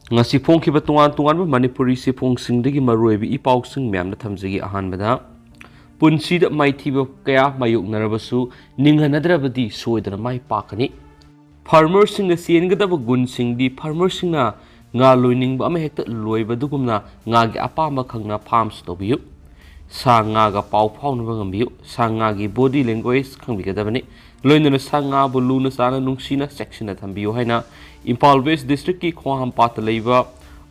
ngasi phongkhiba tungan tungan Manipuri siphongsingdagi maruibi ipausing myamna thamjagi ahanbada punsida Maithiba kaya mayoknarabasu ninghanadravadi soidana mai pakani farmer sing siengadaba gun singdi farmer singna nga loiningba ama hekta loibadugumna nga gi apama khangna farms tobiyu sa nga ga pau phaunaba ngambiyu sa nga gi body language khangbigadabani loinana sa nga bu luna sana nungsina section thambiyu haina Impal West District ki khwaham pat leiba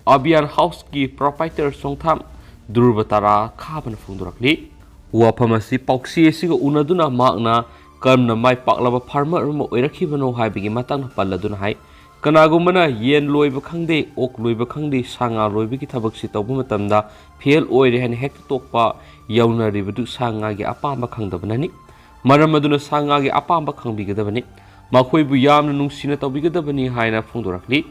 Abian House ki proprietor songtham durbatara khaban phungdurakli waphamasi pauksi asiga unaduna makna kamna mai paklaba farmer mo oirakhibano haibigi matang palladuna hai kanagumana yen loiba khangde ok loiba khangde sanga loiba ki thabak si tawbu matamda fail oire han hek tokpa yauna ribadu sanga gi apamba khangdabanani maram aduna sanga gi apamba khangbigadabani makhoi bu yamna nungsina tawbigadabani haina phungdorakli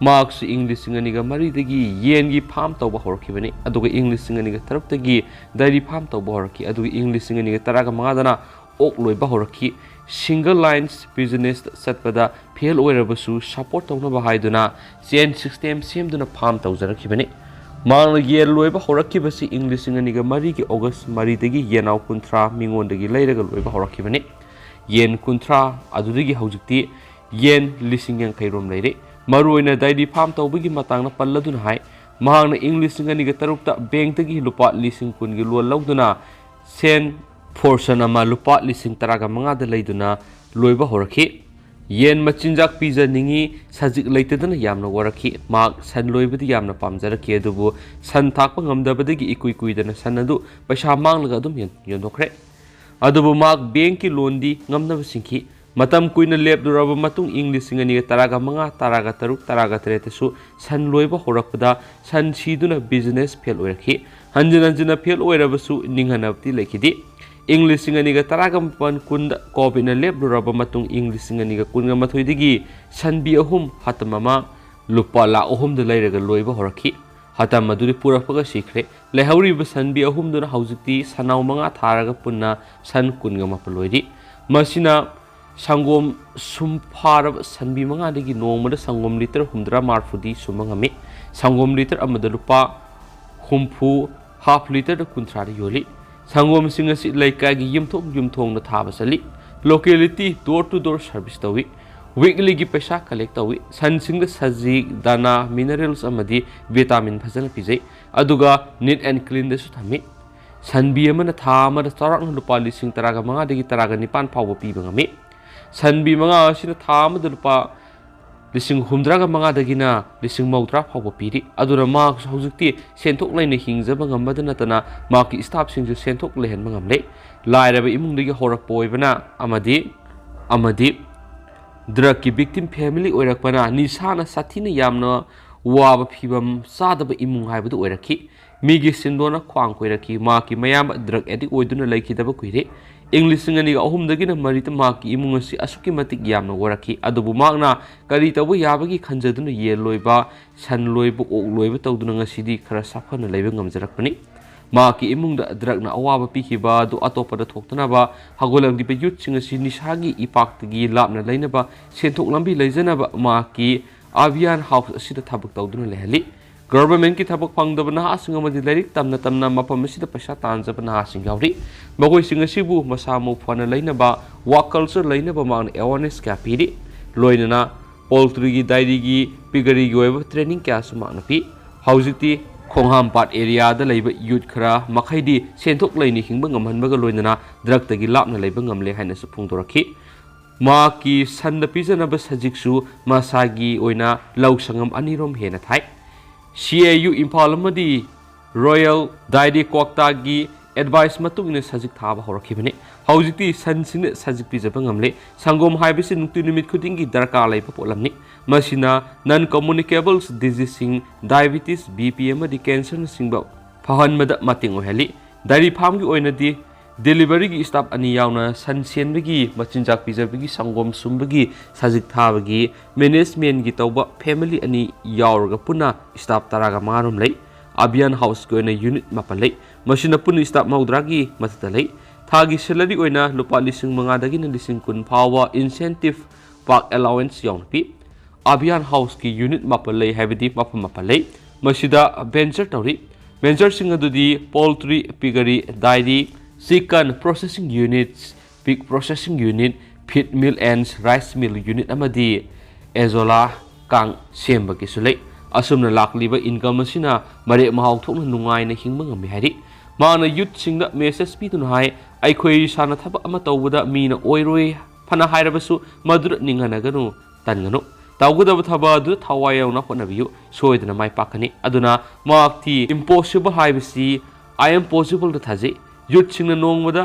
marks English singaniga maridagi yen gi farm tawba horkibani aduga English singaniga taruptagi dairy farm tawba horki aduga English singaniga taraga mangadana ok loiba horki single lines business satpada fail oirabasu support tawna haiduna chain system semduna farm tawjarakibani mang yen loiba horakibasi English singaniga marigi August maridagi yenaw kuntra mingondagi leiraga loiba horakibani yen kuntra adudagi haujikti yen lising yang kairom leire maruina dairy farm tawbigi matangna palladuna hai mahangna English singaniga tarukta bank tagi lupa lising kungi lo lauduna sen portion ama lupa lising taraga mangada leiduna loiba horakhi yen machinjak pizza ningi sajik leitadana yamna warakhi mak san loibadi yamna pamjaraki adubu san thakpa ngamdabadagi ikui kuidana san adu paisa manglaga adum yondokre adubu mak bank ki loan di ngamnaba singki matam kuina lepduraba matung English singaniga taraga manga taraga taruk taraga teretesu san loiba horakpada san siduna business fail oirakhi hanjina fail oirabasu ninghanabti lekhidi English singaniga taraga pan kunda kobina lepduraba matung English singaniga kunga mathoidigi sanbi ahum hatamama lupa la ahum de leiraga loiba horakhi hatam maduri purapaga sikre lehauriba sanbi ahum duna haujikti sanau manga tharaga punna san kunga mapaloidi masina Sangom sumparab sanbi manga dagi nongmada sangom liter humdra marfudi sumangami sangom liter amada lupa humpu half liter da kuntrari yoli sangom singasi laikagi yumthong na thaba sali locality door to door service tawi weekly gi paisa collect tawi san singa saji dana minerals amadi vitamin phajana pijai aduga neat and clean da su thami sanbi amana thamada tarak lupa lising taraga manga dagi taraga nipan phawa pibangami sanbi manga asina thamada lupa lising humdraga manga dagina lising mautra phawa piri aduna mark hojukti senthok laina hingjaba ngamadana tana marki staff singju senthok lehen mangamle lairaba imungdagi horak poibana amadi drug ki victim family oirakpana nisana sathina yamna waba phibam sadaba imung haibadu oirakhi migi sindona khwang koiraki marki mayam drug addict oiduna laikhidaba kuire English singaniga ahumdagina marita marki imung asi asuki matik yamna waraki adubu magna kari tabu yabagi khanjaduna ye loiba san loiba ok loiba tawduna ngasidi khara safana leiba ngamjarakpani marki imungda drug na awaba pikhiba du atopada thoktanaba hagolang dipa youth singasi nisagi ipaktagi lapna leinaba senthok lambi leijanaba marki Avian House asida thabak tawduna lehali Government ki thabak pangdaba naha singa madi lairik tamna mapam asida paisa tanjaba naha singauri bagoi singa sibu masamu phana leinaba work culture leinaba mang awareness ka piri loinana poultry gi dairy gi piggery gi web training kya sumana pi haujiti khongham pat area da leiba youth khara makhaidi senthok leini hingba ngamhanbaga loinana drug tagi lapna leiba ngamle haina su phungdorakhi ma ki sanda pizana ba sajiksu masagi oina lausangam anirom hena thai CAU Impal amadi Royal Dairy Kokta gi advice matungina sajik thaba horakibani haujiti sansina sajik pijaba ngamle sangom haibisi nukti nimit khudingi darka laipa polamni masina non communicable disease sing diabetes BP amadi cancer singba phahanmada mating oheli dairy farm gi oinadi delivery gi staff ani yauna sansenbagi machinjak pijabagi sangom sumbagi sajik thabagi management gi tawba family ani yaurga puna staff taraga marum lei Abian House ko na unit mapalai masina pun staff maudragi matatalai thagi salary oina lupa lising mga dagi na lising kun pawa incentive park allowance yaun pi Abhiyan house की unit मापल लई हाइबदी मफम मापल लई मसिदा venture तौरी venture सिंग अदुदी poultry piggery dairy chicken processing units pig processing unit feed mill and rice mill unit अमदी एजोला कांग सेमबगी सुलै असुमना लाकलिबा इनकम असिना मरे महाव थोकना नुंगाइना हिंगबा ngami hari माना यूथ सिंगदा मेसेज पीदुना हाय अखोई साना थबक अमा तौबदा मीना ओइरोय फना हायरबसु मधुर निंगनगनु तनगनु तौगदब थबा अदु थवाय यावना होनबियु सोयदना माय पाकनी अदुना माक्ति इम्पॉसिबल हाइबसी आई एम पॉसिबल द थाजे यूथ सिंगना नोंगमदा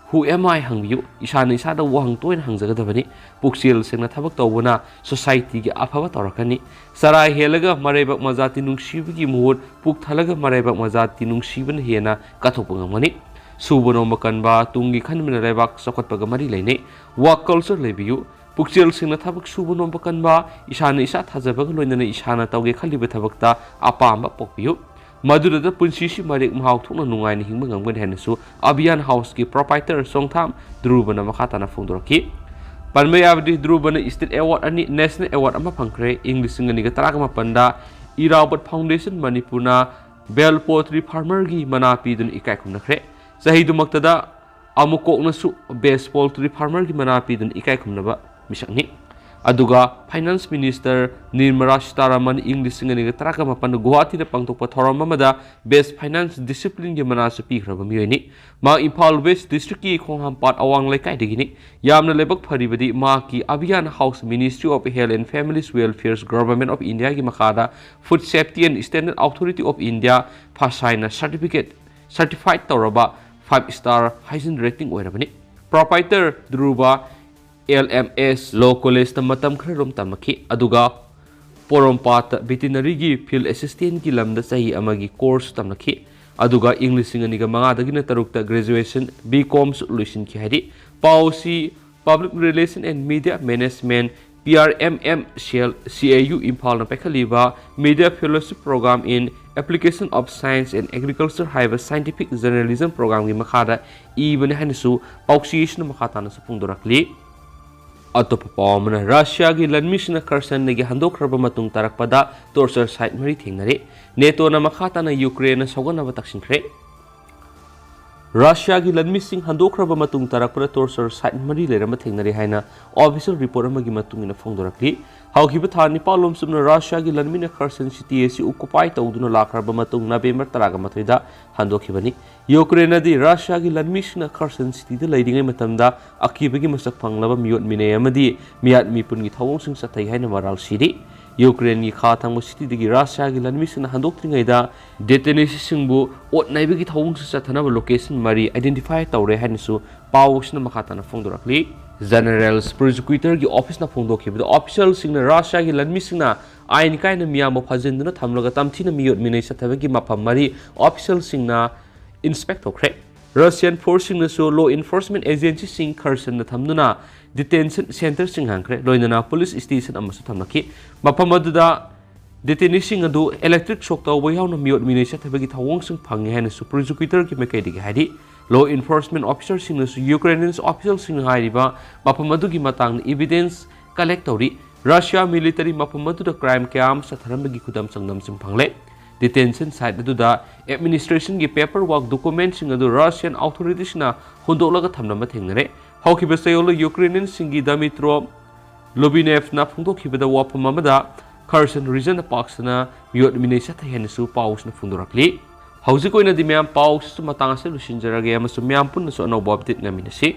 हु एम आई हंगबियु इसाना इसादा वहंग तोइन हंगजगदबनी पुक्सेल सिंगना थबक तौबना सोसाइटी की अफबा तौरकनी सराय हेलगा मरेबक मजाति नुंगसिबगी मुहुत पुक थलगा मरेबक मजाति नुंगसिबन हेना कथोपंगमनी सुबनो मकनबा तुंगी खनमिन लेबाक सखतपगा मरी लेने वर्क कल्चर लेबियु पुक्सेल सिंगना थबक सुबनो मकनबा इसाना इसा थाजबग लोइनना इसाना तौगे खलिबे थबकता अपाम पोकबियु मधुरद पुंसीसी मरेक महाव थोकना नुंगाइना हिंबा ngangben हेनसु अभियान हाउस की प्रोपाइटर सोंगथाम ध्रुवना मखाताना फोंदोरकी पनमयाबदी ध्रुवना स्टेट अवार्ड अनि नेशनल अवार्ड अमा फंखरे इंग्लिश सिंगनी ग तरागमा पंदा इरावत फाउंडेशन मणिपुरना बेल पोट्री फार्मर की मना पीदुन इकाय खुमनखरे सहीदुमक्तदा अमुकोकनसु बेस पोल्ट्री फार्मर की मना पीदुन इकाय खुमनबा मिसकनी अदुगा finance minister Nirmala Sitharaman English सिंगनी तराका मपन गुवाहाटी पांथोप थौरम अमदा बेस्ट फाइनेंस डिसिप्लिन की मनासु पीख्रब मियोइनी मा इम्फाल वेस्ट डिस्ट्रिक्ट की खोंहामपाट अवांग लेकाइदगिनी यामना लेबक फरिबदी मा की Abhiyan house ministry of health and families welfare government of India की मखादा food safety and standard authority of India फासाइना सर्टिफाइड तौरबा 5 स्टार हाइजीन रेटिंग ओइरबनी proprietor Dhruva LMS Law College तमतम खरम तमखी अदुगा पोरोमपात वेटरनरी की फील्ड असिस्टेंट की लमदा सही अमगी कोर्स तमनखी अदुगा इंग्लिश सिंगनिगा मंगादगिना तरुकता ग्रेजुएशन BCom लुसिन की हरी policy public relation and media management PRMM CAU Imphal न पैखलीबा media fellowship programme in application of science and agriculture हाइव साइंटिफिक जर्नलिज्म प्रोग्राम की मखादा इबन हनसु पॉक्सीशन मखाताना सुपुंदोरकली अतोप पावमना रशिया की लन्मिसना खरसन ने हंदोखरब मतुंग तरकपदा टॉर्चर साइट मरी थेंगनरे नेटो न मखाताना यूक्रेन सौगनब तक्सिनख्रे रशिया की लन्मिसिंग हंदोखरब मतुंग तरकपदा टॉर्चर साइट मरी लेरम थेंगनरे हाइना ऑफिशियल रिपोर्ट अमगी मतुंगिना फोंदोरकली हौखिब था निपालोम सुमना रशिया की लन्मिना खरसन सिटी एसी ऑक्युपाई तौदुना लाखरब मतुंग नवेंबर 13 दा हंदोखिबनी यूक्रेन दी रशिया की लन्मिसना खरसन सिटी दा लैदिंगै मतमदा अकीबगी मसक फंगलबा मियोट मिने अमदी मियात मिपुन की थवोंसिंग सथै हाइना मराल सिरी यूक्रेन की खा थांगो सिटी दगी रशिया की लन्मिसना हंदोक्त्रिङैदा डेटेनेसिंगबु ओटनाइबगी थवोंसिंग सथनब लोकेशन मरी आइडेंटिफाई तौरे हाइनसु पावसना मखाताना फोंदोरकली जनरल प्रोसिक्यूटर की ऑफिस ना फोंदोखिबदा ऑफिशियल सिंगना रशिया की लन्मिसिंगना आइन कायना मियाम फजिंदुना थमलगा तमथिना मियोट मिनै सथबगी मफम मरी ऑफिशियल सिंगना इंस्पेक्ट होख्रे रशियन फोर्सिंगनसु लॉ इन्फोर्समेंट एजेंसी सिंग खरसन थमदुना डिटेंशन सेंटर सिंग हांख्रे लोइनना पुलिस स्टेशन अमसु थमनखी मफम अदुदा डिटेनिसिंग अदु इलेक्ट्रिक शॉक तौबा यावना मियोट मिनै सथबगी थवोंसिंग फंगे हाइनसु प्रोसिक्यूटर की मेकैदिगे हाइदि लॉ इन्फोर्समेंट ऑफिसर सिंगनसु यूक्रेनियन ऑफिसर सिंग हाइरिबा मफम अदुगी मतांग एविडेंस कलेक्ट तौरी रशिया मिलिटरी मफम अदुदा क्राइम क्याम सथरमबगी खुदम संगम सिंग फंगले डिटेंशन साइट अदुदा एडमिनिस्ट्रेशन की पेपर वर्क डॉक्यूमेंट सिंग अदु रशियन अथॉरिटीज ना हुंदोलगा थमनम थेंगनरे हौखिबा सयोलो यूक्रेनियन सिंगी दमित्रो लोबिनेव ना फुंदोखिबदा वाफम अमदा खरसन रीजन पाक्सना मियोट मिनै सथहेनसु पाउसना फुंदोरकली हौजिक ओइना दि म्याम पाउस मतंग से लुसिनजरगे अमसु म्याम पुन्नसु अनौबा अपडेट ngamiनसि